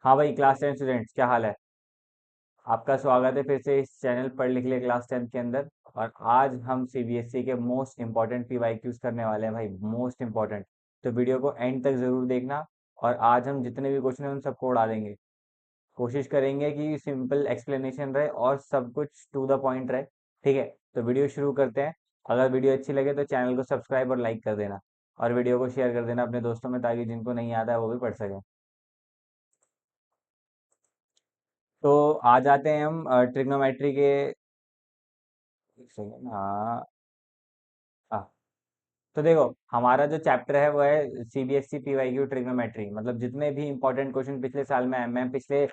हाँ भाई, class 10 students, क्या हाल है? आपका स्वागत है फिर से इस चैनल पढ़ लिख ले क्लास 10 के अंदर। और आज हम सीबीएसई के मोस्ट इंपॉर्टेंट पीवाईक्यूज करने वाले हैं भाई, मोस्ट इंपॉर्टेंट। तो वीडियो को एंड तक जरूर देखना। और आज हम जितने भी क्वेश्चन हैं उन सबको उड़ा देंगे। कोशिश करेंगे कि सिंपल एक्सप्लेनेशन रहे और सब कुछ टू द पॉइंट रहे। ठीक है, तो वीडियो शुरू करते हैं। अगर वीडियो अच्छी लगे तो चैनल को सब्सक्राइब और लाइक कर देना। और वीडियो को शेयर कर देना अपने दोस्तों में, ताकि जिनको नहीं आता है वो भी पढ़ सकें। तो आ जाते हैं हम ट्रिग्नोमेट्री के। एक सेकेंड, हाँ। हाँ, तो देखो, हमारा जो चैप्टर है वो है सीबीएसई पीवाईक्यू ट्रिग्नोमेट्री। मतलब जितने भी इंपॉर्टेंट क्वेश्चन पिछले साल में आए, मैं पिछले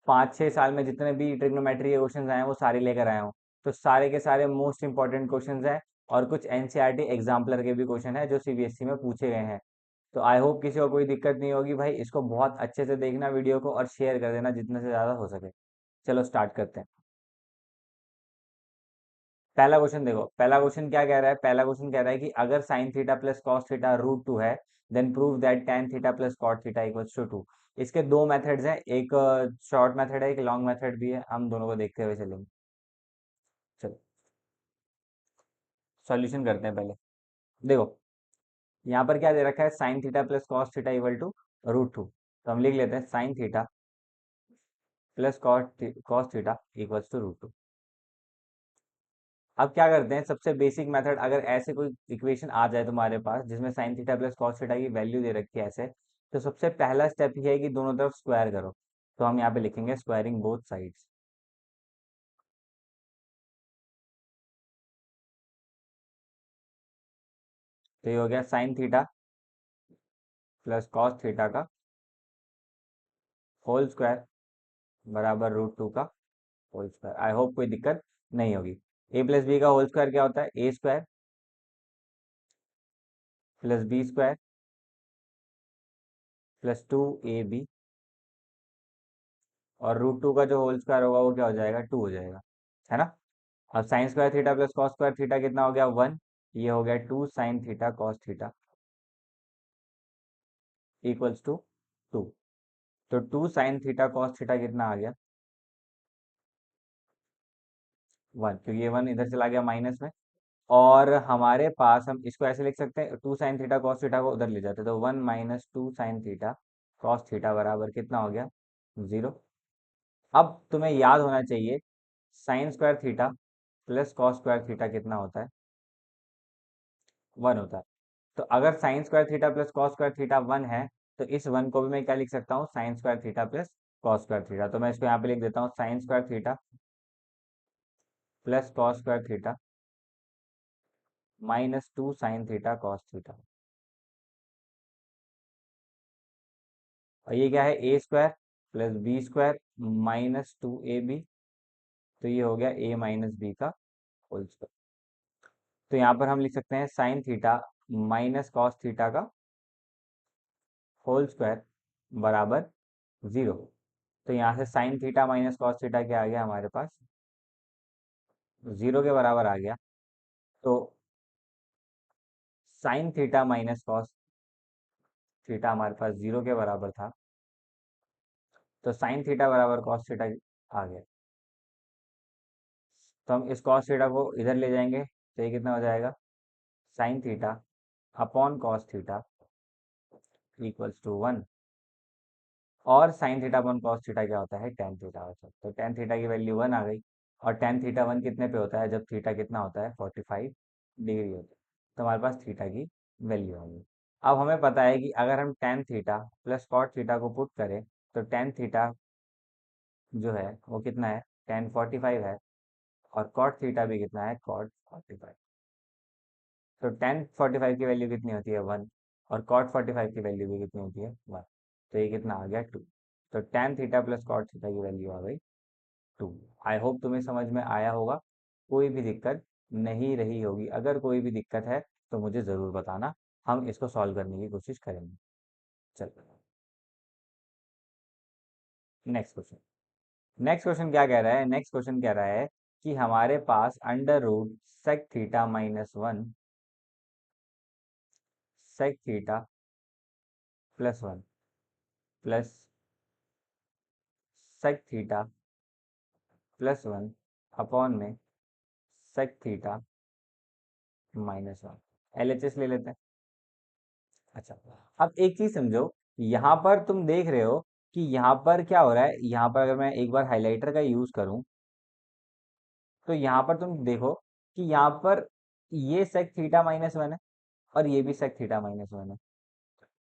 5-6 साल में जितने भी ट्रिग्नोमेट्री के क्वेश्चन आए हैं वो सारे लेकर आया हूँ। तो सारे के सारे मोस्ट इंपॉर्टेंट क्वेश्चन हैं। और कुछ एनसीईआरटी एग्जाम्पलर के भी क्वेश्चन है जो सीबीएसई में पूछे गए हैं। तो आई होप किसी को कोई दिक्कत नहीं होगी भाई। इसको बहुत अच्छे से देखना वीडियो को, और शेयर कर देना जितने से ज़्यादा हो सके। चलो स्टार्ट करते हैं। पहला क्वेश्चन देखो, पहला क्वेश्चन क्या कह रहा है। पहला क्वेश्चन कह रहा है कि अगर sine theta plus cos theta root two है, then prove that tan theta plus cot theta equals to two. इसके दो मेथड्स हैं, एक शॉर्ट मेथड है, एक लॉन्ग मेथड भी है। हम दोनों को देखते हुए चलेंगे। चलो सॉल्यूशन करते हैं पहले। देखो, यहाँ पर क्या दे रखा है, sine theta plus cos theta equal to root two. तो हम लिख लेते हैं sine theta plus cos theta equals to root two. अब क्या करते हैं, सबसे बेसिक मेथड, अगर ऐसे कोई इक्वेशन आ जाए तुम्हारे पास जिसमें sign theta plus cos theta की वैल्यू दे रखी है ऐसे, तो सबसे पहला स्टेप ये है कि दोनों तरफ स्क्वायर करो। तो हम यहाँ पे लिखेंगे स्क्वायरिंग बोथ साइड्स। तो ये हो गया sine theta plus cos theta का होल स्क्वायर बराबर रूट टू का होल स्क्वायर। आई होप कोई दिक्कत नहीं होगी। ए प्लस बी का होल स्क्वायर क्या होता है, A square plus B square plus two A B. और रूट टू का जो होल स्क्वायर होगा वो क्या हो जाएगा, टू हो जाएगा, है ना। अब sine square theta plus cos square theta कितना हो गया, वन। ये हो गया two sine theta cos theta equals to two. तो two sine theta cos theta कितना आ गया, वन, क्योंकि ये वन इधर चला गया माइनस में। और हमारे पास, हम इसको ऐसे लिख सकते हैं, two sine theta cos theta को उधर ले जाते हैं, तो one minus two sine theta cos theta बराबर कितना हो गया, जीरो। अब तुम्हें याद होना चाहिए, sign square theta plus cos square theta कितना होता है, वन होता है। तो अगर sign square theta plus cos square theta one है, तो इस वन को भी मैं क्या लिख सकता हूँ, sine square theta plus cos square theta. तो मैं इसको यहाँ पे लिख देता हूँ, sine square theta plus cos square theta minus two sine theta cos theta. और ये क्या है, A square plus B square minus two A B. तो ये हो गया ए माइनस बी का होल स्क्वायर। तो यहाँ पर हम लिख सकते हैं sine theta minus cos theta का होल स्क्वायर बराबर जीरो। तो यहाँ से sine theta minus cos theta क्या आ गया हमारे पास, जीरो के बराबर आ गया। तो sine theta minus cos theta हमारे पास जीरो के बराबर था। तो साइन थीटा बराबर कॉस थीटा आ गया। तो हम इस कॉस थीटा को इधर ले जाएंगे, तो ये कितना हो जाएगा, sine theta upon cos theta equals to one. और sine theta upon cos theta क्या होता है, टेन थीटा होता है। तो टेन थीटा की वैल्यू वन आ गई। और टेन थीटा वन कितने पे होता है, जब थीटा कितना होता है, 45 डिग्री होता है। तो हमारे पास थीटा की वैल्यू आ गई। अब हमें पता है कि अगर हम tan theta plus cot theta को पुट करें, तो टेन थीटा जो है वो कितना है, टेन 45 है। और कॉट थीटा भी कितना है, कॉट 45। तो टेन 45 की वैल्यू कितनी होती है, वन। और कॉट 45 की वैल्यू भी कितनी होती है, वन। तो ये कितना आ गया, टू। तो tan theta plus cot theta की वैल्यू आ गई टू। आई होप तुम्हें समझ में आया होगा, कोई भी दिक्कत नहीं रही होगी। अगर कोई भी दिक्कत है तो मुझे ज़रूर बताना, हम इसको सॉल्व करने की कोशिश करेंगे। चलो नेक्स्ट क्वेश्चन। नेक्स्ट क्वेश्चन क्या कह रहा है, नेक्स्ट क्वेश्चन कह रहा है कि हमारे पास under root sec theta minus one sec theta plus one plus sec theta plus one upon में sec theta minus one. LHS ले लेते हैं। अच्छा, अब एक चीज समझो, यहाँ पर तुम देख रहे हो कि यहाँ पर क्या हो रहा है। यहाँ पर अगर मैं एक बार हाइलाइटर का यूज करूं तो यहाँ पर तुम देखो कि यहाँ पर ये सेक थीटा माइनस वन है और ये भी सेक थीटा माइनस वन है।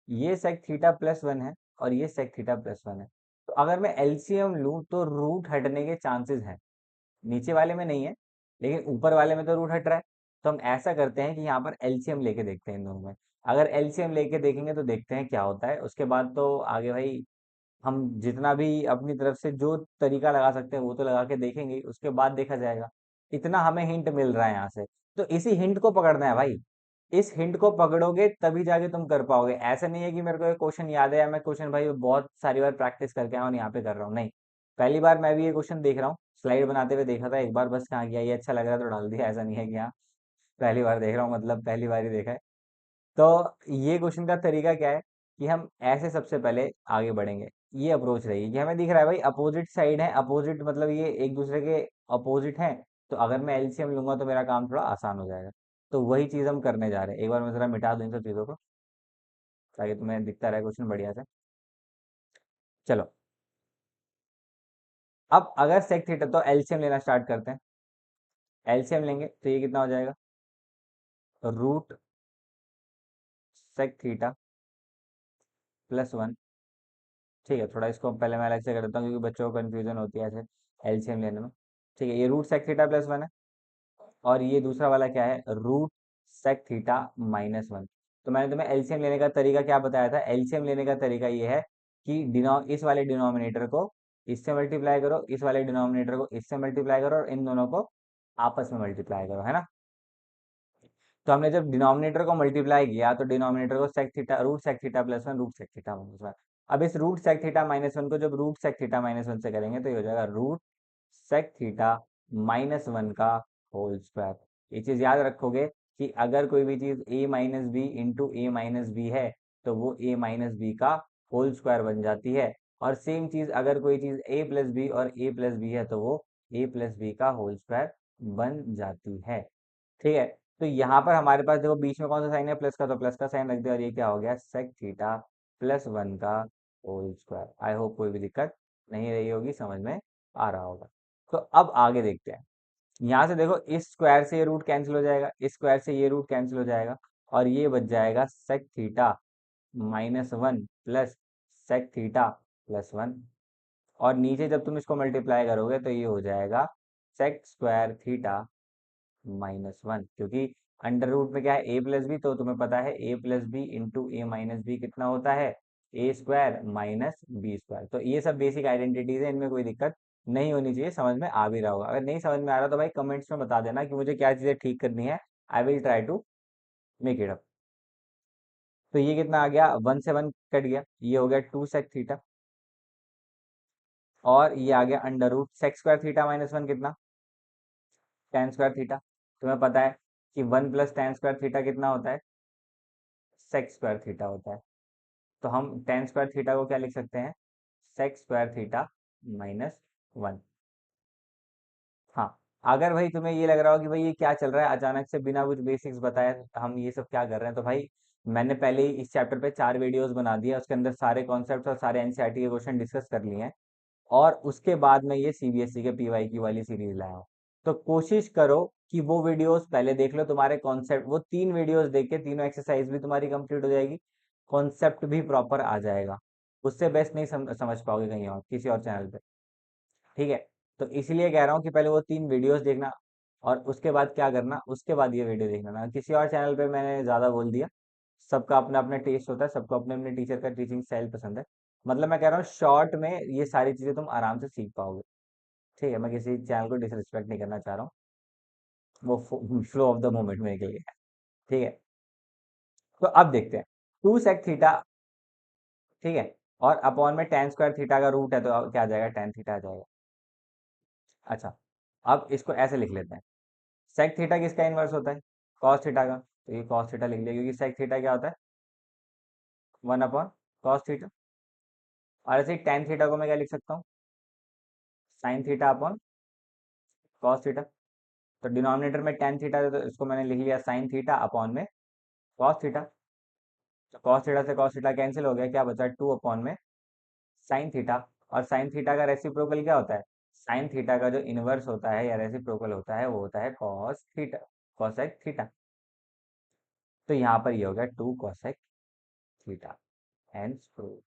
ये सेक थीटा प्लस वन है और ये सेक थीटा प्लस वन है। तो अगर मैं एलसीएम लूं तो रूट हटने के चांसेस हैं। नीचे वाले में नहीं है, लेकिन ऊपर वाले में तो रूट हट रहा है। तो हम ऐसा करते हैं कि यहाँ पर एलसीएम लेके देखते हैं इन दोनों में। अगर एलसीएम लेके देखेंगे तो देखते हैं क्या होता है। उसके बाद तो आगे भाई हम जितना भी अपनी तरफ से जो तरीका लगा सकते हैं वो तो लगा के देखेंगे, उसके बाद देखा जाएगा। इतना हमें हिंट मिल रहा है यहाँ से, तो इसी हिंट को पकड़ना है भाई। इस हिंट को पकड़ोगे तभी जाके तुम कर पाओगे। ऐसा नहीं है कि मेरे को एक क्वेश्चन याद है या मैं क्वेश्चन भाई बहुत सारी बार प्रैक्टिस करके आया हूँ और यहाँ पे कर रहा हूँ, नहीं। पहली बार मैं भी ये क्वेश्चन देख रहा हूँ, स्लाइड बनाते हुए देखा था एक बार, बस कहाँ गया, ये अच्छा लग रहा है तो डाल दिया। ऐसा नहीं है कि हाँ पहली बार देख रहा हूँ मतलब पहली बार ही देखा है। तो ये क्वेश्चन का तरीका क्या है कि हम ऐसे सबसे पहले आगे बढ़ेंगे। ये अप्रोच रहेगी कि हमें दिख रहा है भाई अपोजिट साइड है, अपोजिट मतलब ये एक दूसरे के अपोजिट हैं। तो अगर मैं एलसीएम लूंगा तो मेरा काम थोड़ा आसान हो जाएगा। तो वही चीज हम करने जा रहे हैं। एक बार मैं जरा मिटा दूं इन सब चीजों को ताकि तुम्हें दिखता रहे क्वेश्चन बढ़िया से। चलो, अब अगर सेक थीटा तो एलसीएम लेना स्टार्ट करते हैं। एलसीएम लेंगे तो ये कितना हो जाएगा, root sec theta plus one. ठीक है, थोड़ा इसको पहले मैं अलग से कर देता हूँ क्योंकि बच्चों को कंफ्यूजन होती है ऐसे एलसीएम लेने में। ठीक है, ये root sec theta plus one है और ये दूसरा वाला क्या है, root sec theta minus one. तो मैंने तुम्हें एलसीएम लेने का तरीका क्या बताया था। एलसीएम लेने का तरीका ये है कि इस वाले डिनोमिनेटर को इससे मल्टीप्लाई करो, इस वाले डिनोमिनेटर को इससे मल्टीप्लाई करो और इन दोनों को आपस में मल्टीप्लाई करो, है ना। तो हमने जब डिनोमिनेटर को मल्टीप्लाई किया तो डिनोमिनेटर को sec theta root sec theta plus one root sec theta minus one. अब इस root sec theta minus one को जब root sec theta minus one से करेंगे तो ये हो जाएगा root sec theta minus one का होल स्क्वायर। ये चीज याद रखोगे कि अगर कोई भी चीज a minus B into A minus B है तो वो a माइनस बी का होल स्क्वायर बन जाती है। और सेम चीज अगर कोई चीज a प्लस बी और a प्लस बी है तो वो a प्लस बी का होल स्क्वायर बन जाती है। ठीक है, तो यहाँ पर हमारे पास देखो बीच में कौन सा साइन है, प्लस का, तो प्लस का साइन रख दिया और ये क्या हो गया, सेक थीटा प्लस वन का होल स्क्वायर। आई होप कोई भी दिक्कत नहीं रही होगी, समझ में आ रहा होगा। तो अब आगे देखते हैं। यहाँ से देखो इस स्क्वायर से ये रूट कैंसिल हो जाएगा, इस स्क्वायर से ये रूट कैंसिल हो जाएगा और ये बच जाएगा sec theta minus one plus sec theta plus one. और नीचे जब तुम इसको मल्टीप्लाई करोगे तो ये हो जाएगा sec square theta minus one, क्योंकि अंडर रूट में क्या है ए प्लस बी, तो तुम्हें पता है ए plus B into A minus B कितना होता है, A square minus B square. तो ये सब बेसिक आइडेंटिटीज है, इनमें कोई दिक्कत नहीं होनी चाहिए, समझ में आ भी रहा होगा। अगर नहीं समझ में आ रहा तो भाई कमेंट्स में बता देना कि मुझे क्या चीजें ठीक करनी है। I will try to make it up. तो ये कितना आ गया, वन से वन कट गया, ये हो गया टू सेक थीटा और ये आ गया under root sec square theta minus one कितना, टेन स्क्वायर थीटा। तुम्हें पता है कि one plus tan square theta कितना होता है, सेक स्क्वायर थीटा होता है। तो हम टेन स्क्वायर थीटा को क्या लिख सकते हैं, sec square theta minus one. हाँ, अगर भाई तुम्हें ये लग रहा हो कि भाई ये क्या चल रहा है अचानक से बिना कुछ बेसिक्स बताए हम ये सब क्या कर रहे हैं, तो भाई मैंने पहले ही इस चैप्टर पे 4 वीडियोस बना दिए, उसके अंदर सारे कॉन्सेप्ट्स और सारे एनसीईआरटी के क्वेश्चन डिस्कस कर लिए हैं। और उसके बाद में ये सीबीएसई के पीवाईक्यू वाली सीरीज लाया हूँ। तो कोशिश करो कि वो वीडियोस पहले देख लो, तुम्हारे कॉन्सेप्ट वो 3 वीडियोस देख के तीनों एक्सरसाइज भी तुम्हारी कंप्लीट हो जाएगी, कॉन्सेप्ट भी प्रॉपर आ जाएगा। उससे बेस्ट नहीं समझ पाओगे कहीं और किसी और चैनल पे। ठीक है, तो इसलिए कह रहा हूँ कि पहले वो 3 वीडियोस देखना और उसके बाद क्या करना, उसके बाद ये वीडियो देखना ना। किसी और चैनल पे मैंने ज़्यादा बोल दिया। सबका अपना अपना टेस्ट होता है, सबको अपने अपने टीचर का टीचिंग स्टाइल पसंद है। मतलब मैं कह रहा हूँ शॉर्ट में ये सारी चीज़ें तुम आराम से सीख पाओगे। ठीक है, मैं किसी चैनल को डिसरिस्पेक्ट नहीं करना चाह रहा हूँ, वो फ्लो ऑफ द मोमेंट मेरे के लिए है। ठीक है, तो अब देखते हैं टू सेक थीटा। ठीक है, और अपॉन में टेन स्क्वायर थीटा का रूट है तो अब क्या आ जाएगा, टेन थीटा आ जाएगा। अच्छा, अब इसको ऐसे लिख लेते हैं, सेक थीटा किसका इनवर्स होता है, कॉस थीटा का। तो ये कॉस थीटा लिख लिया क्योंकि सेक थीटा क्या होता है, वन अपॉन कॉस थीटा। और ऐसे ही टेन थीटा को मैं क्या लिख सकता हूँ, sign theta upon cos theta. तो डिनोमिनेटर में टेन थीटा है, तो इसको मैंने लिख लिया साइन थीटा अपॉन में कॉस थीटा। तो कॉस थीटा से कॉस थीटा कैंसिल हो गया, क्या बचा, टू अपॉन में साइन थीटा। और साइन थीटा का रेसिप्रोकल क्या होता है, साइन थीटा का जो इनवर्स होता है या रेसिप्रोकल होता है वो होता है कॉस थीटा, कॉसेक थीटा। तो यहाँ पर ये हो गया two cosec theta, hence prove.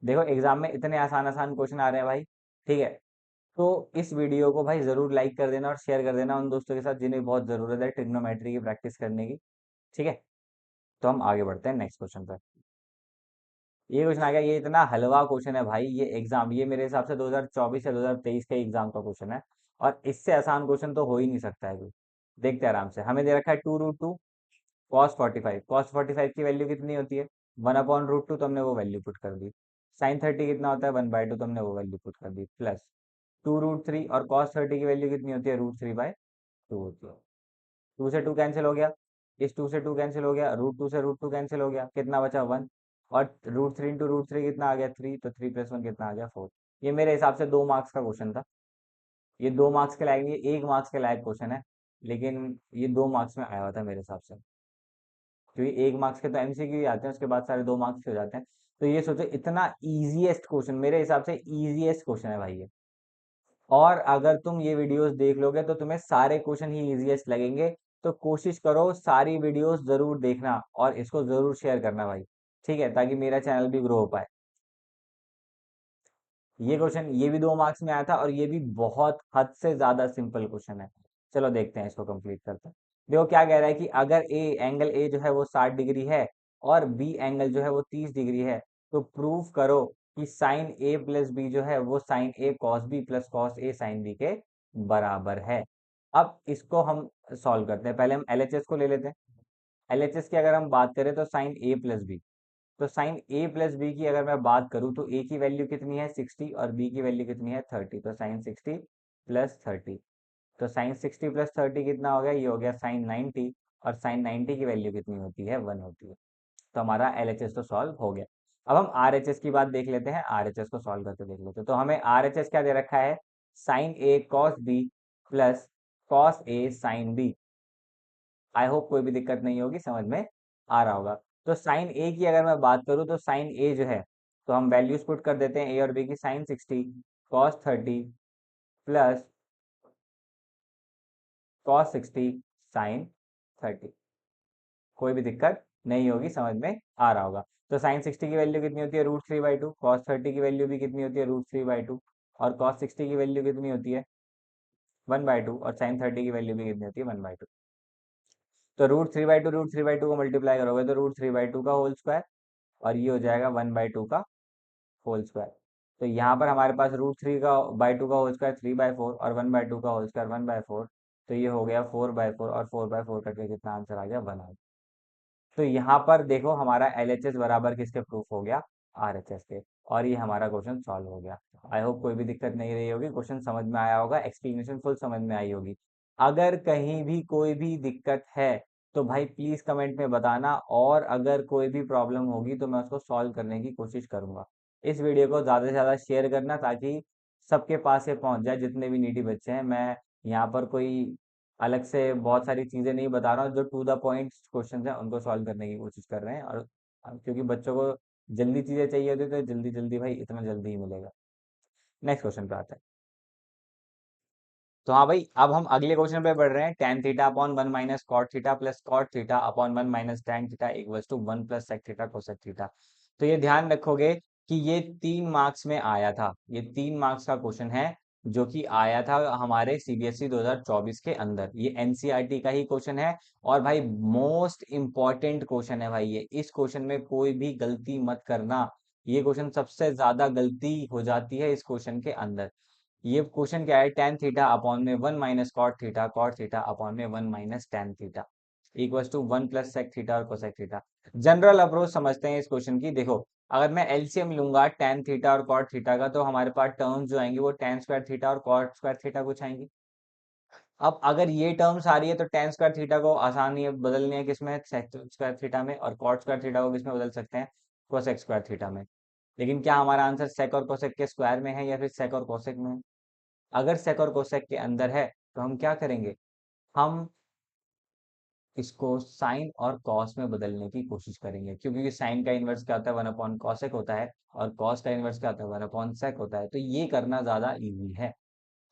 देखो एग्जाम में इतने आसान आसान क्वेश्चन आ रहे हैं भाई, ठीक है। तो इस वीडियो को भाई जरूर लाइक कर देना और शेयर कर देना उन दोस्तों के साथ जिन्हें बहुत जरूरत है ट्रिग्नोमेट्री की प्रैक्टिस करने की, ठीक है। तो हम आगे बढ़ते हैं नेक्स्ट क्वेश्चन पर। ये क्वेश्चन आ गया, ये इतना हलवा क्वेश्चन है भाई, ये एग्जाम, ये मेरे हिसाब से 2024 या 2023 के एग्जाम का क्वेश्चन है। और इससे आसान क्वेश्चन तो हो ही नहीं सकता है कोई। देखते हैं आराम से, हमें दे रखा है two root two cos 45। Cos 45 की वैल्यू कितनी होती है, वन अपॉन रूट टू, तो हमने वो वैल्यू पुट कर दी। साइन 30 कितना होता है, वन बाई टू, तो हमने वो वैल्यू पुट कर दी, प्लस टू रूट थ्री, और कॉस 30 की वैल्यू कितनी होती है, रूट थ्री बाई टू होती है। टू से टू कैंसिल हो गया, इस टू से टू कैंसिल हो गया, रूट टू से रूट टू कैंसिल हो गया, कितना बचा, वन। और root three into root three कितना आ गया, थ्री, तो थ्री प्लस वन कितना आ गया, फोर। ये मेरे हिसाब से 2 मार्क्स का क्वेश्चन था। ये 2 मार्क्स के लायक, ये 1 मार्क्स के लायक क्वेश्चन है, लेकिन ये 2 मार्क्स में आया हुआ था मेरे हिसाब से। क्योंकि 1 मार्क्स के तो एमसीक्यू ही आते हैं, उसके बाद सारे 2 मार्क्स के हो जाते हैं। तो ये सोचो इतना इजीएस्ट क्वेश्चन, मेरे हिसाब से इजीएस्ट क्वेश्चन है भाई ये। और अगर तुम ये वीडियोस देख लोगे तो तुम्हें सारे क्वेश्चन ही इजीएस्ट लगेंगे। तो कोशिश करो सारी वीडियोस जरूर देखना और इसको जरूर शेयर करना भाई, ठीक है, ताकि मेरा चैनल भी ग्रो हो पाए। ये क्वेश्चन ये भी 2 मार्क्स में आया था और ये भी बहुत हद से ज्यादा सिंपल क्वेश्चन है। चलो देखते हैं, इसको कंप्लीट करते हैं। देखो क्या कह रहा है कि अगर ए एंगल ए जो है वो 60 डिग्री है और बी एंगल जो है वो 30 डिग्री है, तो प्रूव करो कि साइन ए प्लस बी जो है वो sign A cos B plus cos A sine B के बराबर है। अब इसको हम सॉल्व करते हैं, पहले हम एलएचएस को ले लेते हैं। एलएचएस की अगर हम बात करें तो साइन ए प्लस बी, तो साइन ए प्लस बी की अगर मैं बात करूं तो ए की वैल्यू कितनी है 60 और बी की वैल्यू कितनी है 30, तो साइन 60 प्लस 30। तो साइन 60 प्लस 30 कितना हो गया, ये हो गया साइन 90। और साइन 90 की वैल्यू कितनी होती है, वन होती है। तो हमारा एलएचएस तो सॉल्व हो गया। अब हम आरएचएस की बात देख लेते हैं, आरएचएस को सॉल्व करके देख लेते हैं। तो हमें आरएचएस क्या दे रखा है, sine A cos B plus cos A sine B. I hope कोई भी दिक्कत नहीं होगी, समझ में आ रहा होगा। तो साइन ए की अगर मैं बात करूं तो साइन ए जो है, तो हम वैल्यूज पुट कर देते हैं ए और बी की, sine 60 cos 30 plus cos 60 sine 30। कोई भी दिक्कत नहीं होगी, समझ में आ रहा होगा। तो साइन 60 की वैल्यू कितनी होती है, root three by two. Cos 30 की वैल्यू भी कितनी होती है, रूट थ्री बाई टू। और कॉस 60 की वैल्यू कितनी होती है, वन बाई टू। और साइन 30 की वैल्यू भी कितनी होती है, वन बाई टू। तो रूट थ्री बाई टू को मल्टीप्लाई करोगे तो रूट थ्री बाई टू का होल स्क्वायर, और ये हो जाएगा वन बाई टू का होल स्क्वायर। तो यहाँ पर हमारे पास रूट थ्री का बाई टू का होल स्क्वायर 3/4 और वन बाई टू का होल स्क्वायर 1/4। तो ये हो गया 4/4 और 4/4 करके कितना आंसर आ गया, वन आ गया। तो यहाँ पर देखो हमारा एलएचएस बराबर किसके प्रूफ हो गया, आरएचएस के। और ये हमारा क्वेश्चन सॉल्व हो गया। आई होप कोई भी दिक्कत नहीं रही होगी, क्वेश्चन समझ में आया होगा, एक्सप्लेनेशन फुल समझ में आई होगी। अगर कहीं भी कोई भी दिक्कत है तो भाई प्लीज कमेंट में बताना, और अगर कोई भी प्रॉब्लम होगी तो मैं उसको सॉल्व करने की कोशिश करूंगा। इस वीडियो को ज्यादा से ज्यादा शेयर करना ताकि सबके पास ये पहुंच जाए, जितने भी नीडी बच्चे हैं। मैं यहाँ पर कोई अलग से बहुत सारी चीजें नहीं बता रहा हूँ, जो टू द पॉइंट क्वेश्चन है उनको सॉल्व करने की कोशिश कर रहे हैं। और क्योंकि बच्चों को जल्दी चीजें चाहिए होती है, तो जल्दी जल्दी भाई इतना जल्दी ही मिलेगा। नेक्स्ट क्वेश्चन पे आते हैं। तो हाँ भाई, अब हम अगले क्वेश्चन पे बढ़ रहे हैं। Tan theta upon one minus cot theta plus cot theta upon one minus tan theta equals to one plus sec theta cosec theta. तो ये ध्यान रखोगे कि ये 3 मार्क्स में आया था, ये 3 मार्क्स का क्वेश्चन है, जो कि आया था हमारे सीबीएसई 2024 के अंदर। ये एनसीईआरटी का ही क्वेश्चन है, और भाई मोस्ट इंपॉर्टेंट क्वेश्चन है भाई ये। इस क्वेश्चन में कोई भी गलती मत करना, ये क्वेश्चन सबसे ज्यादा गलती हो जाती है इस क्वेश्चन के अंदर। ये क्वेश्चन क्या है, टेन थीटा अपॉन में one minus cot theta upon में one minus tan theta equals to one plus sec theta और कोसेक थीटा। जनरल अप्रोच समझते हैं इस क्वेश्चन की। देखो अगर मैं एलसीएम लूंगा टेन थीटा और कॉट थीटा का, तो हमारे पास टर्म्स जो आएंगी वो टेन स्क्वायर थीटा और कॉट स्क्वायर थीटा कुछ आएंगी। अब अगर ये टर्म्स आ रही है तो टेन स्क्वायर थीटा को आसानी है बदलनी है किसमें, सेक स्क्वायर थीटा में, और कॉट स्क्वायर थीटा को किसमें बदल सकते हैं, कोसेक स्क्वायर थीटा में। लेकिन क्या हमारा आंसर सेक और कोसेक के स्क्वायर में है या फिर सेक और कोसेक में है? अगर सेक और कोसेक के अंदर है तो हम क्या करेंगे, हम इसको साइन और कॉस में बदलने की कोशिश करेंगे, क्योंकि साइन का इन्वर्स क्या होता है, 1 अपॉन कॉसेक होता है, और कॉस का इन्वर्स क्या होता है, 1 अपॉन सेक होता है। तो ये करना ज्यादा इजी है।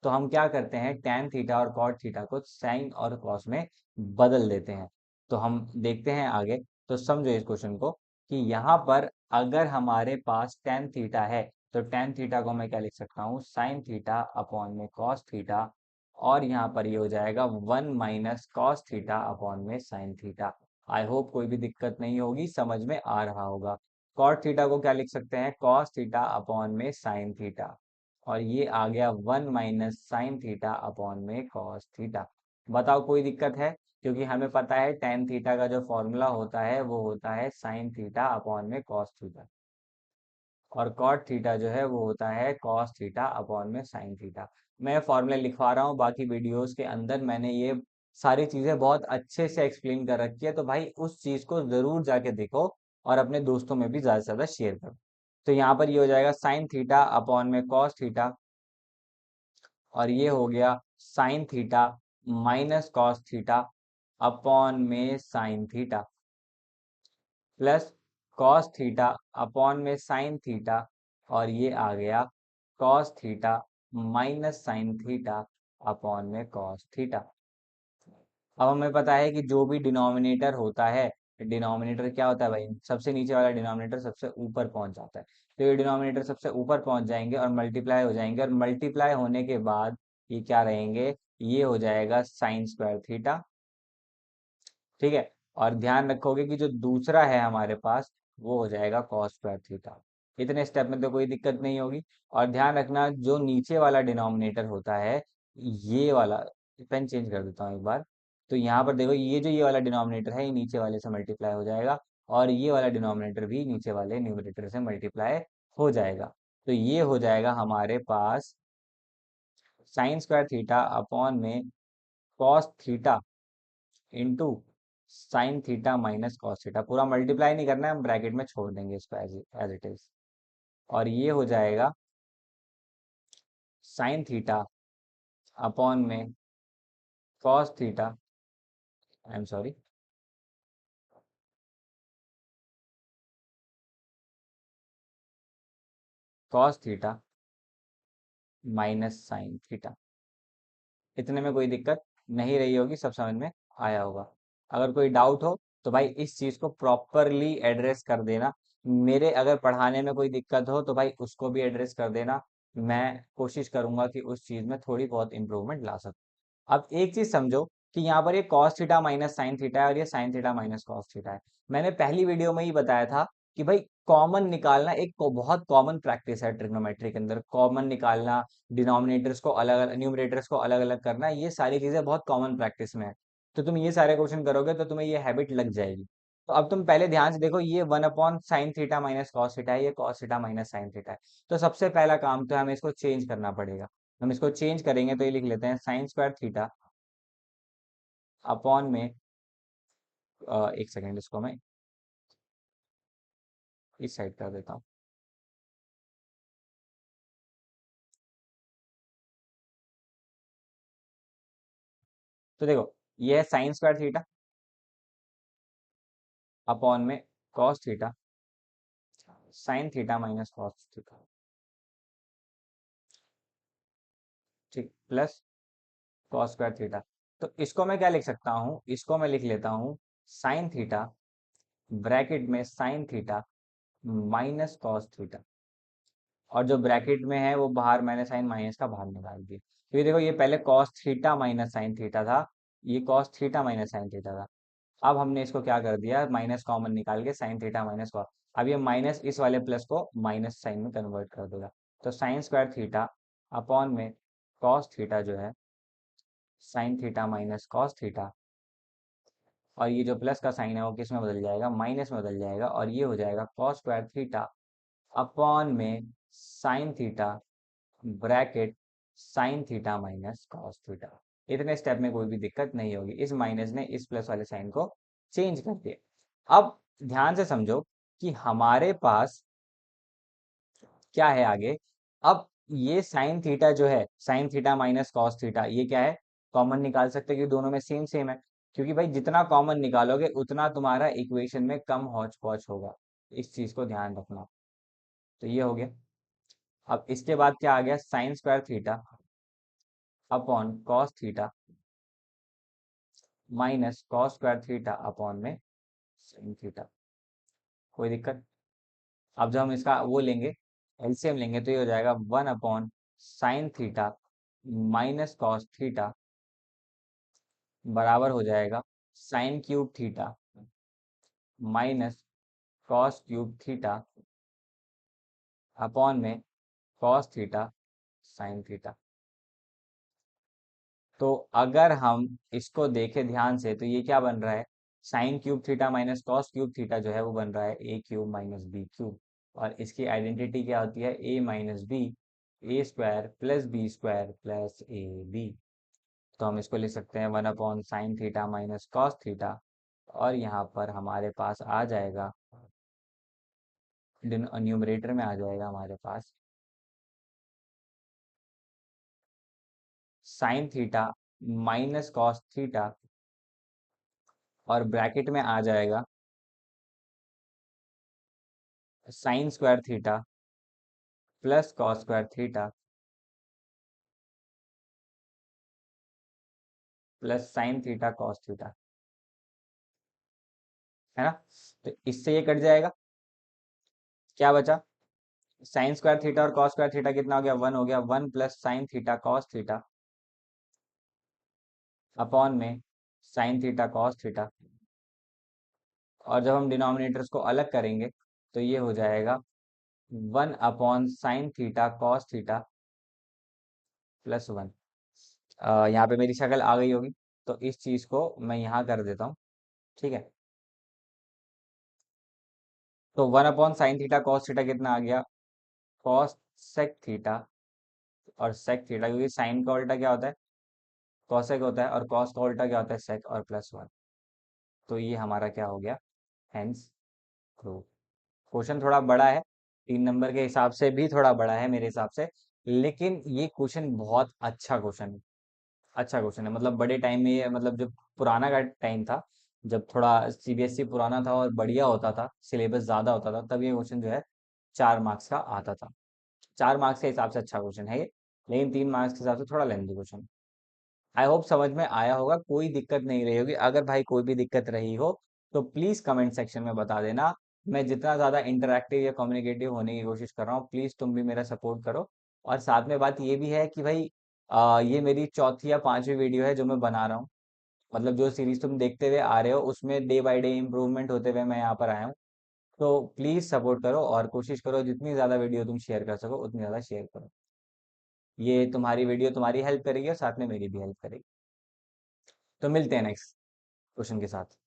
तो हम क्या करते हैं, tan थीटा और cot थीटा को साइन और कॉस में बदल देते हैं। तो हम देखते हैं आगे। तो समझो इस क्वेश्चन को कि यहाँ पर अगर हमारे पास tan थीटा है तो tan थीटा को मैं क्या लिख सकता हूँ, साइन थीटा अपॉन में cos थीटा, और यहाँ पर ये हो जाएगा 1 - cos थीटा अपॉन में साइन थीटा। आई होप कोई भी दिक्कत नहीं होगी, समझ में आ रहा होगा। cot थीटा को क्या लिख सकते हैं, cos थीटा अपॉन में साइन थीटा, और ये आ गया 1 - sin थीटा अपॉन में कॉस थीटा। बताओ कोई दिक्कत है, क्योंकि हमें पता है tan थीटा का जो फॉर्मूला होता है वो होता है sin थीटा अपॉन में cos थीटा, और cot थीटा जो है वो होता है cos थीटा अपॉन में sin थीटा। मैं फॉर्मूले लिखवा रहा हूँ, बाकी वीडियोस के अंदर मैंने ये सारी चीजें बहुत अच्छे से एक्सप्लेन कर रखी है, तो भाई उस चीज को जरूर जाके देखो और अपने दोस्तों में भी ज्यादा से ज्यादा शेयर करो। तो यहाँ पर ये हो जाएगा sin थीटा अपॉन में cos थीटा, और ये हो गया sine theta minus cos theta upon में sine theta, plus cos theta upon में साइन थीटा, और ये आ गया cos theta minus sine theta upon में कॉस थीटा। अब हमें पता है कि जो भी डिनोमिनेटर होता है, डिनोमिनेटर क्या होता है भाई, सबसे नीचे वाला डिनोमिनेटर सबसे ऊपर पहुंच जाता है। तो ये डिनोमिनेटर सबसे ऊपर पहुंच जाएंगे और मल्टीप्लाई हो जाएंगे, और मल्टीप्लाई होने के बाद ये क्या रहेंगे, ये हो जाएगा साइन स्क्वायर थीटा। ठीक है, और ध्यान रखोगे कि जो दूसरा है हमारे पास वो हो जाएगा कॉस स्क्वायर थीटा। इतने स्टेप में तो कोई दिक्कत नहीं होगी। और ध्यान रखना जो नीचे वाला डिनोमिनेटर होता है, ये वाला, पेन चेंज कर देता हूँ एक बार। तो यहाँ पर देखो, ये जो ये वाला डिनोमिनेटर है ये नीचे वाले से मल्टीप्लाई हो जाएगा, और ये वाला डिनोमिनेटर भी नीचे वाले न्यूमरेटर से मल्टीप्लाई हो जाएगा। तो ये हो जाएगा हमारे पास साइन स्क्वायर थीटा अपॉन में cos theta into sine theta minus cos theta. पूरा मल्टीप्लाई नहीं करना है, हम ब्रैकेट में छोड़ देंगे इसको एज इट इज, और ये हो जाएगा साइन थीटा अपॉन में cos theta, I am sorry, cos theta minus sine theta. इतने में कोई दिक्कत नहीं रही होगी, सब समझ में आया होगा। अगर कोई डाउट हो तो भाई इस चीज को प्रॉपरली एड्रेस कर देना। मेरे अगर पढ़ाने में कोई दिक्कत हो तो भाई उसको भी एड्रेस कर देना। मैं कोशिश करूंगा कि उस चीज में थोड़ी बहुत इंप्रूवमेंट ला सकूं। अब एक चीज समझो कि यहाँ पर ये cos theta minus sine theta है और ये sign theta minus cos theta है। मैंने पहली वीडियो में ही बताया था कि भाई कॉमन निकालना एक बहुत कॉमन प्रैक्टिस है ट्रिग्नोमेट्री के अंदर, कॉमन निकालना, डिनोमिनेटर्स को अलग अलग, न्यूमरेटर्स को अलग अलग करना, ये सारी चीजें बहुत कॉमन प्रैक्टिस में है। तो तुम ये सारे क्वेश्चन करोगे तो तुम्हें ये हैबिट लग जाएगी। तो अब तुम पहले ध्यान से देखो, ये 1 upon sine theta minus cos theta है, ये cos theta minus sine theta है। तो सबसे पहला काम तो हमें इसको चेंज करना पड़ेगा। हम इसको चेंज करेंगे तो ये लिख लेते हैं साइन स्क्वायर थीटा अपॉन में, एक सेकेंड, इसको मैं इस साइड कर देता हूँ। तो देखो, ये है साइन स्क्वायर थीटा अपॉन में cos theta sine theta minus cos theta, ठीक, प्लस कॉस स्क्वायर थीटा। तो इसको मैं क्या लिख सकता हूँ, इसको मैं लिख लेता हूँ साइन थीटा ब्रैकेट में sine theta minus cos theta, और जो ब्रैकेट में है वो बाहर मैंने साइन माइनस का बाहर निकाल दिया। तो ये देखो, ये पहले cos theta minus sine theta था, ये cos theta minus sine theta था। अब हमने इसको क्या कर दिया, माइनस कॉमन निकाल के साइन थीटा माइनस कॉस। अब ये माइनस इस वाले प्लस को माइनस साइन में कन्वर्ट कर देगा। तो साइन स्क्वायर थीटा अपॉन में कॉस थीटा जो है sine theta minus cos theta, और ये जो प्लस का साइन है वो किस में बदल जाएगा, माइनस में बदल जाएगा, और ये हो जाएगा कॉस स्क्वायर थीटा अपॉन में sine theta bracket sign theta minus cos theta. इतने स्टेप में कोई भी दिक्कत नहीं होगी, इस माइनस ने इस प्लस वाले साइन को चेंज कर दिया। अब ध्यान से समझो कि हमारे पास क्या है आगे। अब ये साइन थीटा जो है, sine theta minus cos theta, ये क्या है, कॉमन निकाल सकते हैं, क्योंकि दोनों में सेम सेम है। क्योंकि भाई जितना कॉमन निकालोगे उतना तुम्हारा इक्वेशन में कम हौच पौच होगा, इस चीज को ध्यान रखना। तो ये हो गया। अब इसके बाद क्या आ गया, sine square theta upon cos theta minus cos square theta upon में साइन थीटा। कोई दिक्कत? अब जब हम इसका वो लेंगे, एलसीएम लेंगे, तो ये हो जाएगा 1 upon sine theta minus cos theta बराबर हो जाएगा sign cube theta minus cos cube theta upon में कॉस थीटा साइन थीटा। तो अगर हम इसको देखें ध्यान से, तो ये क्या बन रहा है, sine cube theta minus cos cube theta जो है वो बन रहा है A cube minus B cube. और इसकी आइडेंटिटी क्या होती है, A minus B, A square plus B square plus A B. तो हम इसको लिख सकते हैं 1 upon sine theta minus cos theta, और यहाँ पर हमारे पास आ जाएगा, न्यूमरेटर में आ जाएगा हमारे पास sine theta minus cos theta, और ब्रैकेट में आ जाएगा sine square theta plus cos square theta plus sine theta cos theta, है ना। तो इससे ये कट जाएगा, क्या बचा, साइन स्क्वायर थीटा और कॉस स्क्वायर थीटा कितना हो गया, 1 हो गया, 1 plus sine theta cos theta upon में साइन थीटा कॉस थीटा। और जब हम डिनोमिनेटर्स को अलग करेंगे, तो ये हो जाएगा 1 upon sine theta cos theta plus 1। यहाँ पे मेरी शक्ल आ गई होगी, तो इस चीज को मैं यहाँ कर देता हूँ, ठीक है। तो 1 upon sine theta cos theta कितना आ गया, कॉस सेक थीटा, और सेक थीटा, क्योंकि साइन का उल्टा क्या होता है, कॉसेक होता है, और कॉस का उल्टा क्या होता है, सेक, और प्लस 1। तो ये हमारा क्या हो गया, हेंस प्रूव। क्वेश्चन थोड़ा बड़ा है, 3 नंबर के हिसाब से भी थोड़ा बड़ा है मेरे हिसाब से, लेकिन ये क्वेश्चन बहुत अच्छा क्वेश्चन है। अच्छा क्वेश्चन है, मतलब बड़े टाइम में ये, मतलब जब पुराना का टाइम था, जब थोड़ा सीबीएसई पुराना था और बढ़िया होता था, सिलेबस ज्यादा होता था, तब ये क्वेश्चन जो है 4 मार्क्स का आता था। 4 मार्क्स के हिसाब से अच्छा क्वेश्चन है ये, लेकिन 3 मार्क्स के हिसाब से थोड़ा लेंथी क्वेश्चन। आई होप समझ में आया होगा, कोई दिक्कत नहीं रही होगी। अगर भाई कोई भी दिक्कत रही हो, तो प्लीज कमेंट सेक्शन में बता देना। मैं जितना ज्यादा इंटरेक्टिव या कम्युनिकेटिव होने की कोशिश कर रहा हूँ, प्लीज तुम भी मेरा सपोर्ट करो। और साथ में बात ये भी है कि भाई ये मेरी चौथी या पांचवी वीडियो है जो मैं बना रहा हूँ। मतलब जो सीरीज तुम देखते हुए आ रहे हो, उसमें डे बाय डे इम्प्रूवमेंट होते हुए मैं यहाँ पर आया हूँ। तो प्लीज सपोर्ट करो, और कोशिश करो जितनी ज्यादा वीडियो तुम शेयर कर सको उतनी ज्यादा शेयर करो। ये तुम्हारी वीडियो तुम्हारी हेल्प करेगी, और साथ में मेरी भी हेल्प करेगी। तो मिलते हैं नेक्स्ट क्वेश्चन के साथ।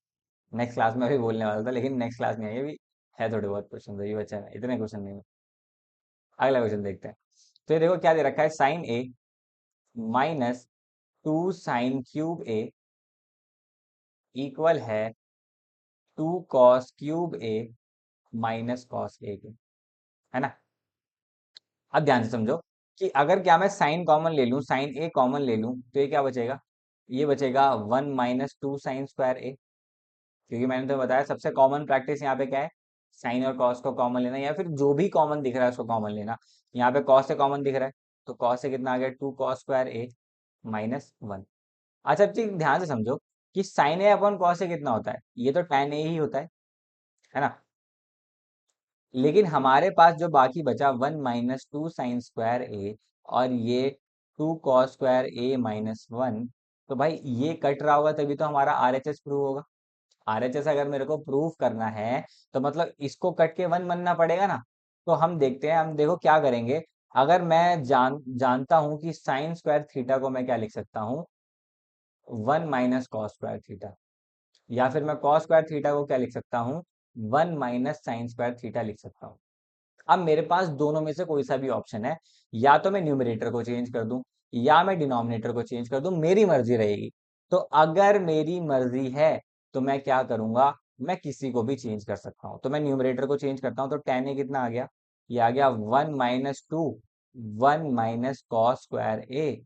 नेक्स्ट क्लास में अभी बोलने वाला था, लेकिन नेक्स्ट क्लास नहीं है अभी, है थोड़े बहुत क्वेश्चन, तो ये बच्चा है, इतने क्वेश्चन नहीं है। अगला क्वेश्चन देखते हैं। तो ये देखो क्या दे रखा है, साइन ए माइनस 2 साइन क्यूब ए इक्वल है 2 cos cube A minus cos A के, है ना। अब ध्यान से समझो कि अगर क्या मैं साइन कॉमन ले लूं, साइन ए कॉमन ले लूं, तो ये क्या बचेगा, ये बचेगा 1 - 2 साइन स्क्वायर ए। क्योंकि मैंने तो बताया सबसे कॉमन प्रैक्टिस यहाँ पे क्या है, साइन और कॉस को कॉमन लेना, या फिर जो भी कॉमन दिख रहा है उसको कॉमन लेना। यहाँ पे कॉस से कॉमन दिख रहा है, तो कॉस से कितना आ गया, 2 कॉस स्क्वायर ए माइनस 1। अच्छा अब चीज ध्यान से समझो कि साइन ए अपॉन कॉस से कितना होता है, ये तो tan ए ही होता है ना। लेकिन हमारे पास जो बाकी बचा 1 - 2 साइन स्क्वायर ए, और ये 2 कॉस स्क्वायर ए माइनस 1, तो भाई ये कट रहा होगा तभी तो हमारा आरएचएस प्रूव होगा। आरएचएस अगर मेरे को प्रूव करना है, तो मतलब इसको कट के 1 बनना पड़ेगा ना। तो हम देखते हैं, हम देखो क्या करेंगे। अगर मैं जानता हूं कि साइन स्क्वायर थीटा को मैं क्या लिख सकता हूँ, 1 - कॉस स्क्वायर थीटा, या फिर मैं कॉस स्क्वायर थीटा को क्या लिख सकता हूँ, 1 - साइन स्क्वायर थीटा लिख सकता हूँ। अब मेरे पास दोनों में से कोई सा भी ऑप्शन है, या तो मैं न्यूमरेटर को चेंज कर दूं, या मैं डिनोमिनेटर को चेंज कर दूं, मेरी मर्जी रहेगी। तो अगर मेरी मर्जी है, तो मैं क्या करूंगा, मैं किसी को भी चेंज कर सकता हूं। तो मैं न्यूमरेटर को चेंज करता हूं, तो tan ए कितना आ गया, ये आ गया 1 - 2 1 - cos² A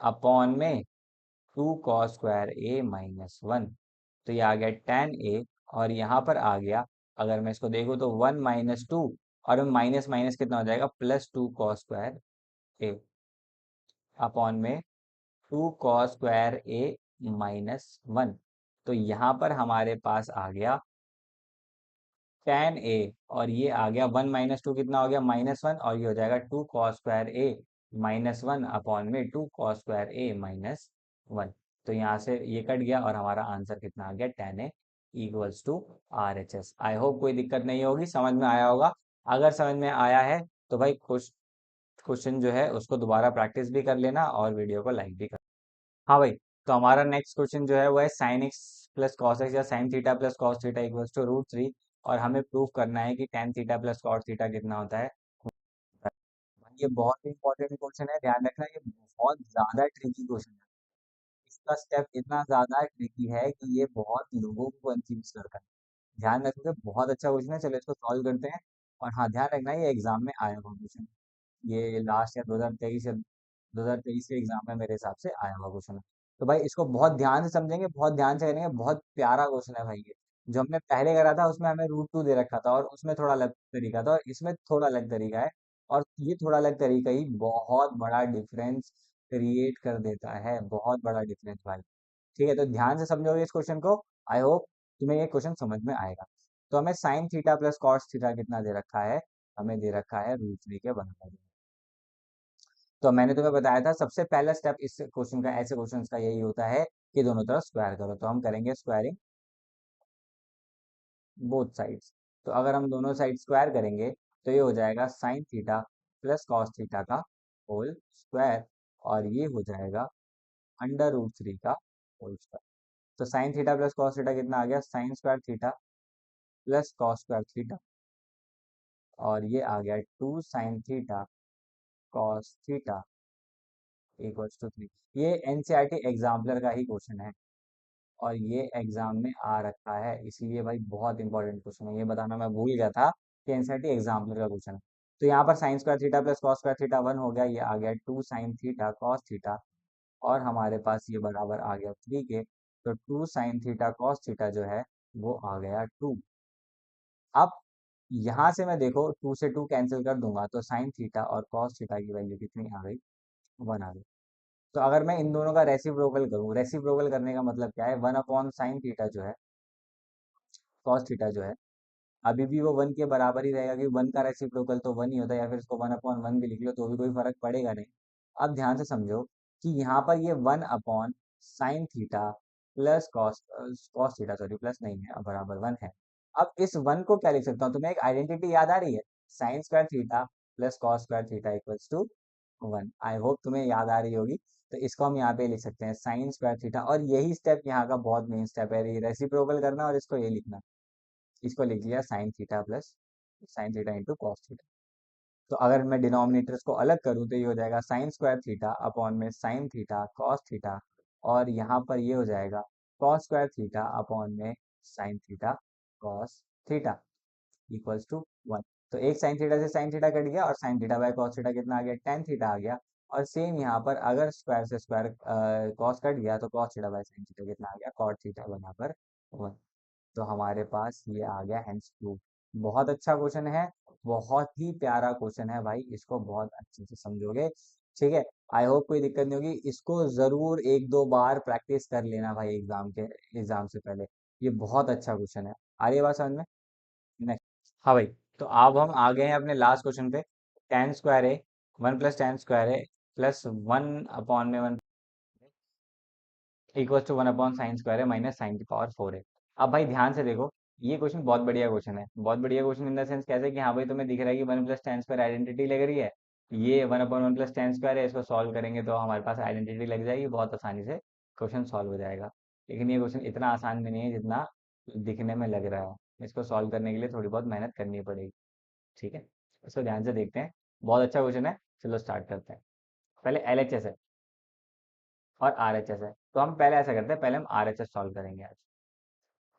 अपॉन में 2 cos² A - 1। तो ये आ गया 10A, और यहाँ पर आ गया, अगर मैं इसको देखूँ तो 1 - 2, और माइनस माइनस कितना हो जाएगा, +2 cos² A अपॉन में 2 cos² A - 1। तो यहाँ पर हमारे पास आ गया 10A, और ये आ गया 1 - 2 कितना हो गया, -1, और ये हो जाएगा 2 cos² A - 1 अपॉन में 2 cos² A - 1। तो यहाँ से ये कट गया, और हमारा आंसर कितना आ गया, 10A equals to RHS। I hope कोई दिक्कत नहीं होगी, समझ में आया होगा। अगर समझ में आया है तो भाई क्वेश्चन जो है उसको दोबारा प्रैक्टिस भी कर लेना, और वीडियो को लाइक भी कर। हाँ भाई, तो हमारा नेक्स्ट क्वेश्चन जो है वो है sin x plus cos x या sin theta plus cos theta equals to √3, और हमें प्रूव करना है कि tan theta plus cos theta कितना होता है। ये बहुत इंपॉर्टेंट क्वेश्चन है, ध्यान रखना, ये बहुत ज्यादा ट्रिकी क्वेश्चन है। इसका स्टेप इतना ज्यादा ट्रिकी है कि ये बहुत लोगों को कंफ्यूज करता है। ध्यान रखोगे, बहुत अच्छा क्वेश्चन है, चलो इसको सॉल्व करते हैं। और हाँ, ध्यान रखना ये एग्जाम में आया हुआ क्वेश्चन, ये लास्ट या 2023 या 2023 के एग्जाम में मेरे हिसाब से आया हुआ क्वेश्चन है। तो भाई इसको बहुत ध्यान से समझेंगे, बहुत ध्यान से करेंगे, बहुत प्यारा क्वेश्चन है भाई ये। जो हमने पहले करा था उसमें हमें √2 दे रखा था, और उसमें थोड़ा अलग तरीका था, और इसमें थोड़ा अलग तरीका है। और ये थोड़ा अलग तरीका ही बहुत बड़ा डिफरेंस क्रिएट कर देता है, बहुत बड़ा डिफरेंस भाई। ठीक है, तो ध्यान से समझोगे इस क्वेश्चन को। आई होप तुम्हें ये क्वेश्चन समझ में आएगा। तो हमें sign theta plus cos theta कितना दे रखा है, हमें दे रखा है √3 के बराबर। तो मैंने तुम्हें बताया था सबसे पहला स्टेप इस क्वेश्चन का, ऐसे क्वेश्चन का यही होता है कि दोनों तरफ स्क्वायर करो। तो हम करेंगे स्क्वायरिंग बोथ साइड्स। तो अगर हम दोनों साइड स्क्वायर करेंगे तो ये हो जाएगा sine theta plus cos theta का होल स्क्वायर, और ये हो जाएगा √3 का होल स्क्वायर। तो sine theta plus cos theta कितना आ गया, sine square theta plus cos square theta, और ये आ गया 2 sin theta cos theta equals to 3। ये एनसीईआरटी एग्जाम्पलर का ही क्वेश्चन है, और ये एग्जाम में आ रखा है, इसीलिए भाई बहुत इंपॉर्टेंट क्वेश्चन है। ये बताना मैं भूल गया था कि एनसीईआरटी एग्जाम्पलर का क्वेश्चन है। तो यहाँ पर sign square theta plus cos square theta 1 हो गया, ये आ गया 2 sin थीटा कॉस थीटा, और हमारे पास ये बराबर आ गया 3 के। तो 2 sin थीटा कॉस थीटा जो है वो आ गया 2। अब यहाँ से मैं देखो 2 से 2 कैंसिल कर दूंगा, तो साइन थीटा और कॉस थीटा की वैल्यू कितनी आ गई, 1 आ गई। तो अगर मैं इन दोनों का रेसिप्रोकल करूँ, रेसिप्रोकल करने का मतलब क्या है, 1/sin थीटा जो है कॉस थीटा जो है, अभी भी वो 1 के बराबर ही रहेगा, क्योंकि 1 का रेसिप्रोकल तो 1 ही होता है, या फिर इसको 1/1 भी लिख लो तो भी कोई फर्क पड़ेगा नहीं। अब ध्यान से समझो कि यहाँ पर ये 1/sin theta plus cos theta, sorry plus नहीं है, अब बराबर 1 है। अब इस 1 को क्या लिख सकता हूँ, तुम्हें एक आइडेंटिटी याद आ रही है, sine square theta plus cos square theta equals to 1। I hope तुम्हें याद आ रही होगी। तो इसको हम यहाँ पे लिख सकते हैं साइन स्क्वायर थीटा, और यही स्टेप यहाँ का बहुत मेन स्टेप है, रेसिप्रोकल करना और इसको ये लिखना। इसको लिख लिया sign theta plus sine theta into cos theta. तो अगर मैं डिनोमिनेटर्स को अलग करूँ तो ये हो जाएगा साइन स्क्वायर थीटा अपॉन में साइन थीटा कॉस थीटा, और यहाँ पर ये हो जाएगा कॉस स्क्वायर थीटा अपॉन में sine theta cos theta equals to 1। तो एक साइन थीटा से साइन थीटा कट गया, और sine theta by cos theta कितना आ गया, टेन थीटा आ गया। और सेम यहाँ पर अगर स्क्वायर से स्क्वायर कॉस कट गया, तो cos theta by sine theta कितना आ गया, कॉट थीटा बराबर 1। तो हमारे पास ये आ गया हेंस प्रूफ। बहुत अच्छा क्वेश्चन है, बहुत ही प्यारा क्वेश्चन है भाई, इसको बहुत अच्छे से समझोगे। ठीक है, आई होप कोई दिक्कत नहीं होगी, इसको जरूर एक दो बार प्रैक्टिस कर लेना भाई एग्जाम से पहले। ये बहुत अच्छा क्वेश्चन है। आ रही है बात समझ में? नेक्स्ट, हाँ भाई, तो अब हम आ गए हैं अपने लास्ट क्वेश्चन पे। tan² A 1 + tan² A plus 1/(1) equal to 1/sin² A minus sin⁴A। अब भाई ध्यान से देखो, ये क्वेश्चन बहुत बढ़िया क्वेश्चन है, बहुत बढ़िया क्वेश्चन इन द सेंस कैसे कि हाँ भाई तुम्हें दिख रहा है कि 1 + tan² आइडेंटिटी लग रही है। ये 1/(1 + tan² है, इसको सॉल्व करेंगे तो हमारे पास आइडेंटिटी लग जाएगी, बहुत आसानी से क्वेश्चन सॉल्व हो जाएगा। लेकिन ये क्वेश्चन इतना आसान भी नहीं है जितना दिखने में लग रहा है, इसको सॉल्व करने के लिए थोड़ी बहुत मेहनत करनी पड़ेगी। ठीक है, इसको ध्यान से देखते हैं, बहुत अच्छा क्वेश्चन है। चलो स्टार्ट करते हैं। पहले LHS है और RHS है, तो हम पहले ऐसा करते हैं, पहले हम RHS सॉल्व करेंगे आज,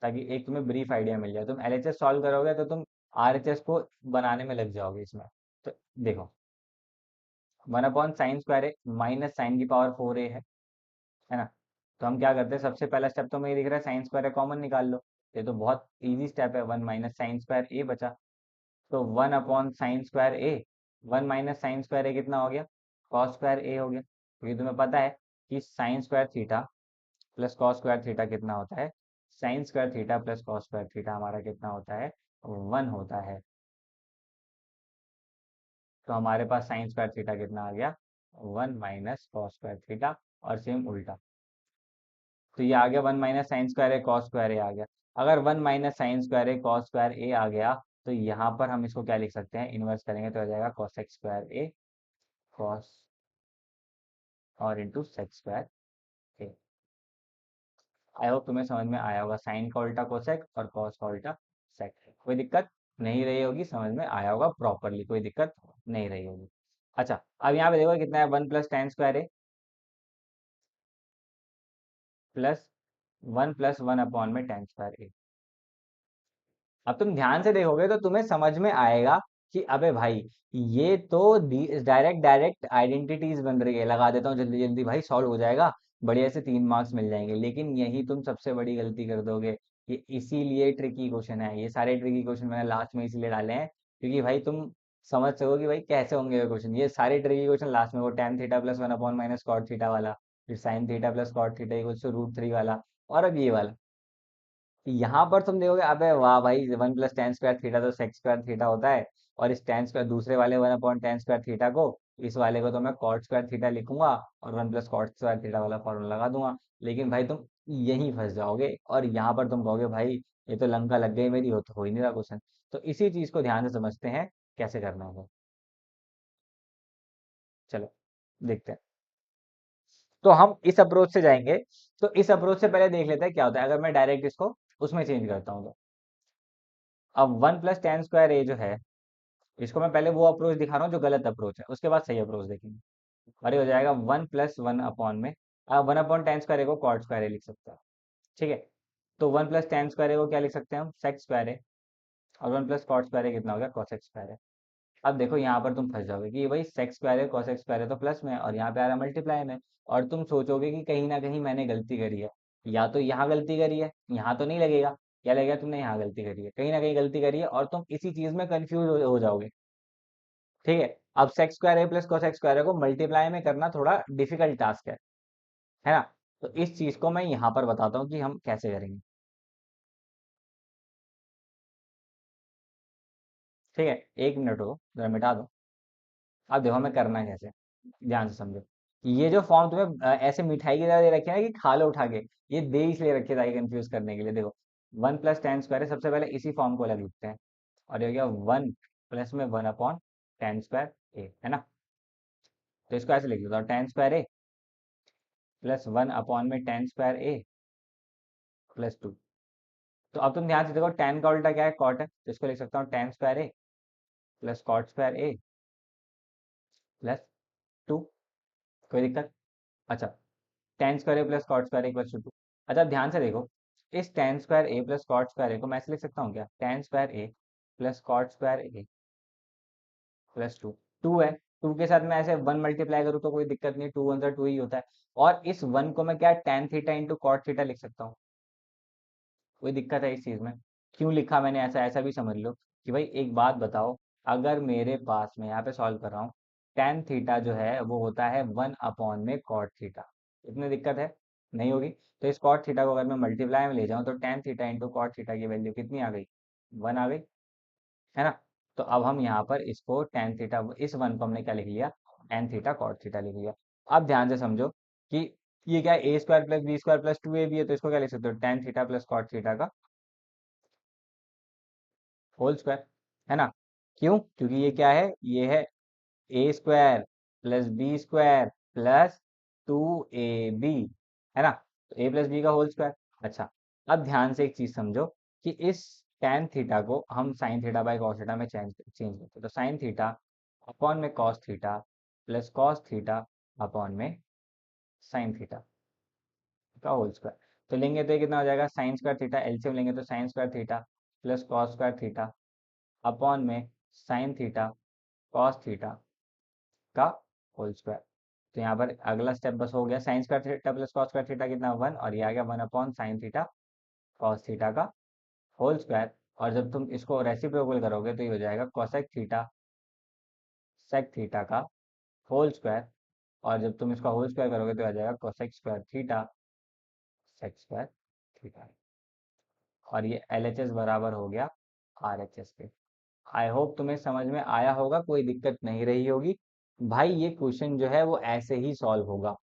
ताकि एक तुम्हें ब्रीफ आइडिया मिल जाए। तुम LHS सॉल्व करोगे तो तुम RHS को बनाने में लग जाओगे इसमें। तो देखो, वन अपॉन साइन स्क्वायर ए माइनस साइन की पावर 4 ए है ना। तो हम क्या करते हैं, सबसे पहला स्टेप तो मुझे दिख रहा है साइन स्क्वायर ए कॉमन निकाल लो। ये तो बहुत इजी स्टेप है, वन माइनस साइन स्क्वायर ए बचा। तो वन अपॉन साइन स्क्वायर ए, वन माइनस साइन स्क्वायर ए कितना हो गया, कॉस स्क्वायर ए हो गया, क्योंकि तुम्हें पता है कि sign square theta plus cos square theta कितना होता है, sine square theta plus cos square theta हमारा कितना होता है, वन होता है। तो हमारे पास साइन स्क्वायर थीटा कितना आ गया, one minus cos square theta. और सेम उल्टा, तो ये आ गया one minus sine square A cos square ए आ गया। अगर one minus sine square A cos square ए आ गया, तो यहाँ पर हम इसको क्या लिख सकते हैं, इन्वर्स करेंगे तो आ जाएगा कॉसेक स्क्वायर ए कॉस और into sec square A. I hope तुम्हें समझ में आया होगा, साइन का उल्टा कोसेक और कॉस का उल्टा सेक। कोई दिक्कत नहीं रही होगी, समझ में आया होगा प्रॉपरली, कोई दिक्कत नहीं रही होगी। अच्छा, अब यहाँ पे देखो कितना है, one plus tan square A plus one upon में टेन स्क्वायर ए। अब तुम ध्यान से देखोगे तो तुम्हें समझ में आएगा कि अबे भाई, ये तो डायरेक्ट डायरेक्ट आइडेंटिटीज बन रही है, लगा देता हूँ जल्दी जल्दी भाई, सॉल्व हो जाएगा, बढ़िया से 3 मार्क्स मिल जाएंगे। लेकिन यही तुम सबसे बड़ी गलती कर दोगे, कि इसीलिए ट्रिकी क्वेश्चन है, ये सारे ट्रिकी क्वेश्चन मैंने लास्ट में इसीलिए डाले हैं, क्योंकि भाई तुम समझ सको कि भाई कैसे होंगे ये क्वेश्चन। ये सारे ट्रिकी क्वेश्चन लास्ट में, वो tan theta plus one upon minus cot theta वाला, फिर sine theta plus cot theta equals to root three वाला, और अब ये वाला। यहाँ पर तुम देखोगे अबे वाह भाई, one plus tan square theta तो सेक्स स्क्वायर थीटा होता है, और इस टेन स्क्वायर दूसरे वाले one upon ten square theta को, इस वाले को तो मैं कॉट स्क्वायर थीटा लिखूंगा, और one plus cot square theta वाला फॉर्मूला लगा दूंगा। लेकिन भाई तुम यहीं फंस जाओगे, और यहाँ पर तुम कहोगे भाई ये तो लंका लग गई मेरी, हो ही नहीं रहा क्वेश्चन। तो इसी चीज को ध्यान से समझते हैं कैसे करना होगा। चलो देखते हैं। तो हम इस अप्रोच से जाएंगे। तो इस अप्रोच से पहले देख लेते हैं क्या होता है अगर मैं डायरेक्ट इसको उसमें चेंज करता हूँ तो। अब वन प्लस टेन स्क्वायर ए जो है, इसको मैं पहले वो अप्रोच दिखा रहा हूँ जो गलत अप्रोच है, उसके बाद सही अप्रोच देखेंगे। और ये हो जाएगा वन प्लस वन अपॉन में, वन अपॉन टेन स्क्वायर को कॉट स्क्वायर लिख सकते हैं। ठीक है, तो वन प्लस टेन स्क्वायर को क्या लिख सकते हैं हम, सेक स्क्वायर है। और वन प्लस कॉट स्क्वायर कितना हो गया, कॉसेक स्क्वायर है। अब देखो यहाँ पर तुम फंस जाओगे कि भाई सेक स्क्वायर है कॉसेक स्क्वायर है तो प्लस में है, और यहाँ पे आ रहा है मल्टीप्लाई में। और तुम सोचोगे कि कहीं ना कहीं मैंने गलती करी है, या तो यहाँ गलती करी है, यहाँ तो नहीं लगेगा, क्या लगेगा तुमने यहाँ गलती करी है, कहीं ना कहीं गलती करी है, और तुम इसी चीज में कंफ्यूज हो जाओगे। ठीक है, अब sex square A plus cosec square को मल्टीप्लाई में करना थोड़ा डिफिकल्ट टास्क है ना। तो इस चीज को मैं यहाँ पर बताता हूँ कि हम कैसे करेंगे। ठीक है, एक मिनट हो, जरा मिटा दो। अब देखो हमें करना है कैसे, ध्यान से समझो। ये जो फॉर्म तुम्हें ऐसे मिठाई की तरह दे रखे है ना कि खा लो उठा के, ये दे इसलिए रखे ताकि कंफ्यूज करने के लिए। देखो वन प्लस टेन स्क्वायर है, सबसे पहले इसी फॉर्म को अलग लिखते हैं। और ये हो गया वन प्लस में वन अपॉन टेन स्क्वायर ए, है ना। तो इसको ऐसे लिख देता हूँ, tan square A plus one upon में ten square A plus to. तो अब तुम ध्यान से देखो, टेन का उल्टा क्या है, कॉट है, तो इसको लिख सकता हूँ tan square A plus cot square A plus two. कोई दिक्कत। अच्छा, tan square A plus cot square A plus two. अच्छा ध्यान से देखो, इस tan square A plus cot square A को मैं ऐसे लिख सकता हूँ क्या, tan square A plus cot square A plus two. Two है, टू के साथ मैं ऐसे वन मल्टीप्लाई करूँ तो कोई दिक्कत नहीं, टू वन सा टू ही होता है। और इस वन को मैं क्या tan theta into cot theta लिख सकता हूँ। कोई दिक्कत है इस चीज में, क्यों लिखा मैंने ऐसा, ऐसा भी समझ लो कि भाई एक बात बताओ, अगर मेरे पास में यहाँ पे सॉल्व कर रहा हूँ, टेन थीटा जो है वो होता है वन अपॉन में कॉट थीटा, इतनी दिक्कत है नहीं होगी। तो इस कॉट थीटा को अगर मैं मल्टीप्लाई में ले जाऊँ तो tan theta into cot theta की वैल्यू कितनी आ गई, वन आ गई, है ना। तो अब हम यहाँ पर इसको टेन थीटा, इस वन को हमने क्या लिख लिया, टेन थीटा कॉट थीटा लिख लिया। अब ध्यान से समझो कि ये क्या है, A square plus B square plus two A B है, तो इसको क्या लिख सकते हो, tan theta plus cot theta का होल स्क्वायर, है ना। क्यों, क्योंकि ये क्या है, ये है A square plus B square plus two A B, है ना। तो ए प्लस बी का होल स्क्वायर। अच्छा, अब ध्यान से एक चीज समझो कि इस टेन थीटा को हम sine theta by cos theta में चेंज चेंज करते हैं, तो साइन थीटा अपॉन में cos theta plus cos theta upon में साइन थीटा का होल स्क्वायर। तो लेंगे तो ये कितना हो जाएगा, साइन स्क्वायर थीटा, एलसीएम लेंगे तो sign square theta plus cos square theta upon में साइन थीटा कॉस थीटा का होल स्क्वायर। तो यहाँ पर अगला स्टेप बस हो गया, sine square theta plus cos square theta कितना 1, और ये आ गया 1 upon sine theta cos theta का होल स्क्वायर। और जब तुम इसको रेसिप्रोकल करोगे तो ये हो जाएगा कोसेक थीटा सेक थीटा का होल स्क्वायर। और जब तुम इसका होल स्क्वायर करोगे तो आ जाएगा cosec square theta sec square theta. और ये LHS बराबर हो गया RHS के। आई होप तुम्हें समझ में आया होगा, कोई दिक्कत नहीं रही होगी। भाई ये क्वेश्चन जो है वो ऐसे ही सॉल्व होगा,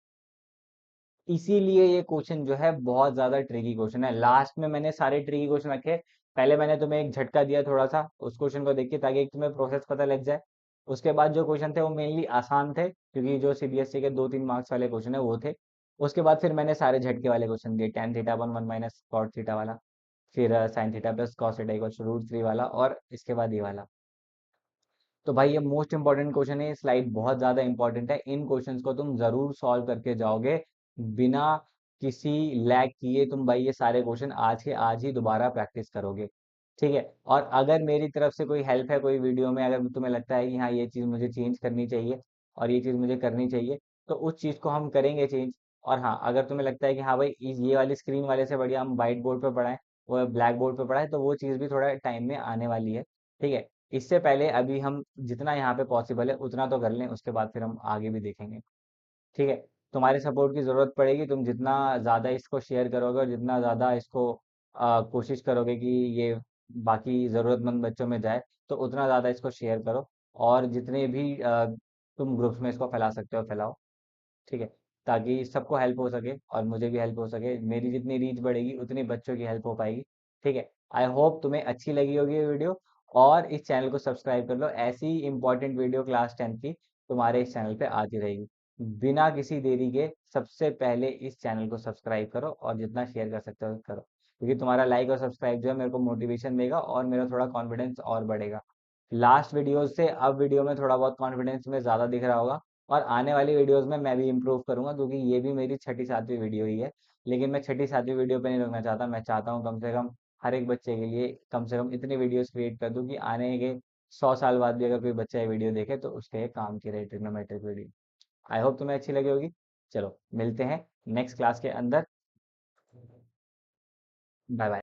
इसीलिए ये क्वेश्चन जो है बहुत ज्यादा ट्रिकी क्वेश्चन है। लास्ट में मैंने सारे ट्रिकी क्वेश्चन रखे, पहले मैंने तुम्हें एक झटका दिया थोड़ा सा उस क्वेश्चन को देख के, ताकि एक तुम्हें प्रोसेस पता लग जाए। उसके बाद जो क्वेश्चन थे वो मेनली आसान थे, क्योंकि जो CBSE के 2-3 मार्क्स वाले क्वेश्चन है वो थे। उसके बाद फिर मैंने सारे झटके वाले क्वेश्चन दिए, टेन थीटा अपन 1 माइनस कॉट थीटा वाला, फिर sine theta plus cos theta equal √3 वाला, और इसके बाद ये वाला। तो भाई ये मोस्ट इंपॉर्टेंट क्वेश्चन है, स्लाइड बहुत ज्यादा इंपॉर्टेंट है, इन क्वेश्चंस को तुम जरूर सॉल्व करके जाओगे बिना किसी लैग किए। तुम भाई ये सारे क्वेश्चन आज के आज ही दोबारा प्रैक्टिस करोगे, ठीक है। और अगर मेरी तरफ से कोई हेल्प है कोई वीडियो में, अगर तुम्हें लगता है कि हाँ ये चीज मुझे चेंज करनी चाहिए और ये चीज मुझे करनी चाहिए, तो उस चीज को हम करेंगे चेंज। और हाँ, अगर तुम्हें लगता है कि हाँ भाई ये वाली स्क्रीन वाले से बढ़िया हम व्हाइट बोर्ड पे पढ़ाएं, वो ब्लैक बोर्ड पे पढ़ाएं, तो वो चीज भी थोड़ा टाइम में आने वाली है, ठीक है। इससे पहले अभी हम जितना यहाँ पे पॉसिबल है उतना तो कर लें, उसके बाद फिर हम आगे भी देखेंगे, ठीक है। तुम्हारे सपोर्ट की जरूरत पड़ेगी, तुम जितना ज्यादा इसको शेयर करोगे और जितना ज्यादा इसको कोशिश करोगे कि ये बाकी जरूरतमंद बच्चों में जाए, तो उतना ज्यादा इसको शेयर करो। और जितने भी तुम ग्रुप्स में इसको फैला सकते हो फैलाओ, ठीक है, ताकि सबको हेल्प हो सके और मुझे भी हेल्प हो सके। मेरी जितनी रीच बढ़ेगी उतनी बच्चों की हेल्प हो पाएगी, ठीक है। आई होप तुम्हें अच्छी लगी होगी ये वीडियो, और इस चैनल को सब्सक्राइब कर लो, ऐसी इंपॉर्टेंट वीडियो क्लास 10 की तुम्हारे इस चैनल पे आती रहेगी। बिना किसी देरी के सबसे पहले इस चैनल को सब्सक्राइब करो, और जितना शेयर कर सकते हो करो, क्योंकि तुम्हारा लाइक और सब्सक्राइब जो है मेरे को मोटिवेशन देगा और मेरा थोड़ा कॉन्फिडेंस और बढ़ेगा। लास्ट वीडियोस से अब वीडियो में थोड़ा बहुत कॉन्फिडेंस में ज़्यादा दिख रहा होगा, और आने वाली वीडियोस में मैं भी इम्प्रूव करूंगा, क्योंकि ये भी मेरी छठी सातवीं वीडियो ही है। लेकिन मैं छठी सातवीं वीडियो पे नहीं रुकना चाहता, मैं चाहता हूँ कम से कम हर एक बच्चे के लिए कम से कम इतनी वीडियोस क्रिएट कर दूं कि आने के 100 साल बाद भी अगर कोई बच्चा ये वीडियो देखे तो उसके काम की रहे ट्रिग्नोमेट्रिक वीडियो। आई होप तुम्हें अच्छी लगी होगी। चलो मिलते हैं नेक्स्ट क्लास के अंदर। Bye bye.